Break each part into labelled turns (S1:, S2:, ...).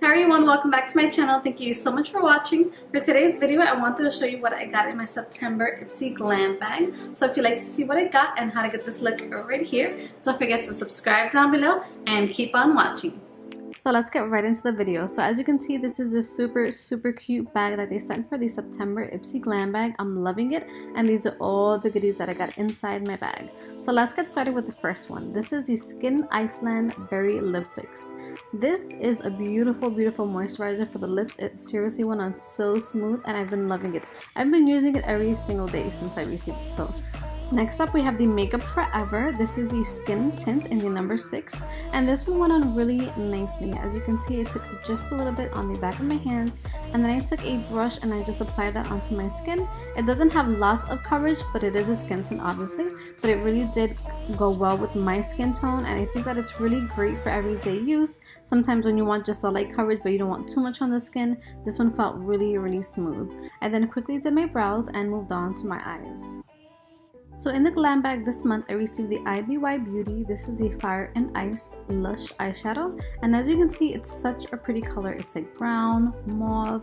S1: Hi everyone, welcome back to my channel. Thank you so much for watching. For today's video, I wanted to show you what I got in my September IPSY Glam bag. So if you'd like to see what I got and how to get this look right here, don't forget to subscribe down below and keep on watching. So let's get right into the video. So as you can see, this is a super cute bag that they sent for the September IPSY Glam bag. I'm loving it, and these are all the goodies that I got inside my bag. So let's get started with the first one. This is the Skin Iceland Berry Lip Fix. This is a beautiful moisturizer for the lips. It seriously went on so smooth, and I've been loving it. I've been using it every single day since I received it. So next up, we have the Makeup Forever. This is the Skin Tint in the number 6, and this one went on really nicely. As you can see, I took just a little bit on the back of my hands, and then I took a brush and I just applied that onto my skin. It doesn't have lots of coverage, but it is a skin tint obviously, but it really did go well with my skin tone, and I think that it's really great for everyday use. Sometimes when you want just a light coverage but you don't want too much on the skin, this one felt really smooth. I then quickly did my brows and moved on to my eyes. So in the Glam bag this month, I received the IPSY Beauty. This is the Fire and Ice Lush eyeshadow, and as you can see, it's such a pretty color. It's like brown, mauve,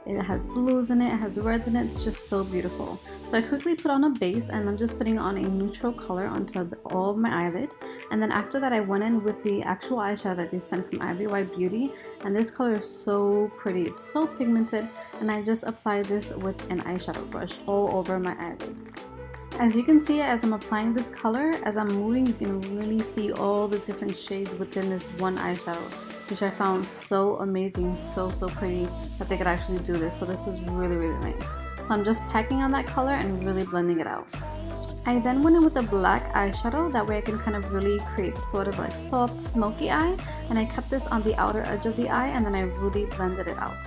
S1: it has blues in it, it has reds in it. It's just so beautiful. So I quickly put on a base, and I'm just putting on a neutral color onto all of my eyelid, and then after that I went in with the actual eyeshadow that they sent from IPSY Beauty, and this color is so pretty. It's so pigmented, and I just applied this with an eyeshadow brush all over my eyelid. As you can see, as I'm applying this color, as I'm moving, you can really see all the different shades within this one eyeshadow, which I found so amazing, so pretty that they could actually do this. So this was really nice. So I'm just packing on that color and really blending it out. I then went in with a black eyeshadow, that way I can kind of really create sort of like soft, smoky eye, and I kept this on the outer edge of the eye, and then I really blended it out.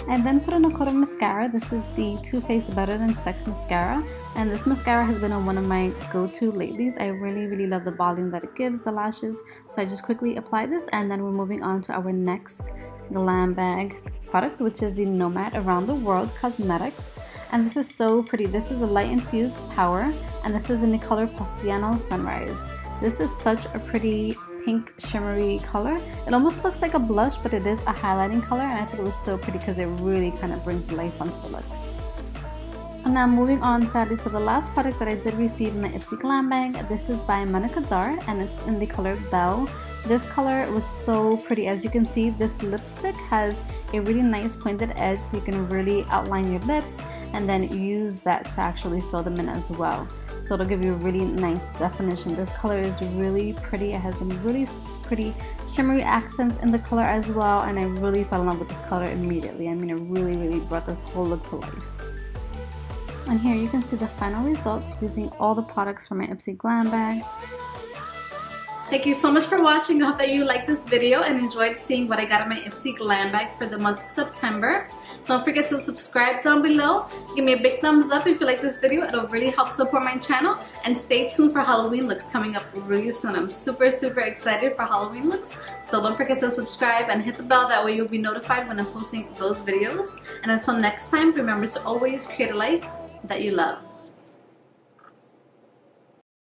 S1: I then put on a coat of mascara. This is the Too Faced Better Than Sex mascara, and this mascara has been on one of my go-to ladies. I really love the volume that it gives the lashes, so I just quickly applied this, and then we're moving on to our next Glam bag product, which is the Nomad Around the World Cosmetics, and this is so pretty. This is a light infused power, and this is in the color Postiano Sunrise. This is such a pretty pink shimmery color. It almost looks like a blush, but it is a highlighting color, and I thought it was so pretty because it really kind of brings life onto the look. And now moving on sadly to the last product that I did receive in my IPSY Glam bag. This is by Monica Dart, and it's in the color Belle. This color was so pretty. As you can see, this lipstick has a really nice pointed edge, so you can really outline your lips and then use that to actually fill them in as well. So it'll give you a really nice definition. This color is really pretty. It has some really pretty shimmery accents in the color as well, and I really fell in love with this color immediately. I mean, it really brought this whole look to life. And here you can see the final results using all the products from my IPSY Glam bag. Thank you so much for watching. I hope that you liked this video and enjoyed seeing what I got in my IPSY Glam bag for the month of September. Don't forget to subscribe down below. Give me a big thumbs up if you like this video. It'll really help support my channel. And stay tuned for Halloween looks coming up really soon. I'm super excited for Halloween looks. So don't forget to subscribe and hit the bell. That way you'll be notified when I'm posting those videos. And until next time, remember to always create a life that you love.